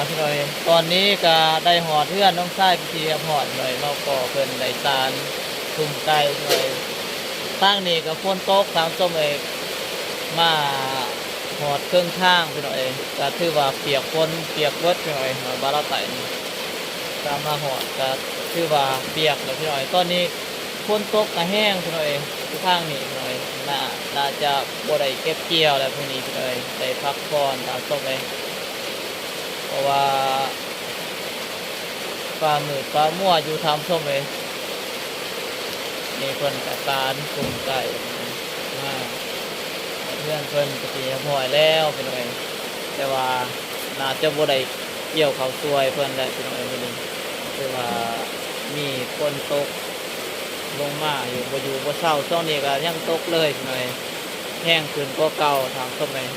พี่น้อยตอนนี้ก็ได้หอดเพื่อนน้องชายพิธีหอดหน่อยมาก่อเพิ่นได้ตาลทุ่มไก่หน่อยตั้งนี่ก็ฝนตกทางส้มเอกมาหอดเครื่องข้างพี่น้อยก็ถือว่าเปียกฝนเปียกเบิดพี่น้อยมาบ้านเราไต่นี่ก็มาหอดก็ถือว่าเปียกแล้วพี่น้อยตอนนี้ฝนตกก็แห้งพี่น้อยทุกข้างนี่พี่น้อยน่าจะบ่ได้เก็บเกี่ยวแล้วพวกนี้พี่น้อยได้พักผ่อนตามส้มเองเพราะว่าปลาหมึกปลามั่วอยู่ทำส้มเลยมีเพิ่นกับการกลุ่มไก่มาเพื่อนเพิ่นปฏิหอยแล้วเป็นไงแต่ว่าน่าจะบ่ได้เกี่ยวเขาซวยเพิ่นได้เป็นไงมื้อนี้คือว่ามีคนตกลงมาอยู่บ่อยู่บ่เศร้าช่วงนี้ก็ยังตกเลยเป็นไงแห้งขึ้นกว่าเก่าทางส้มเลย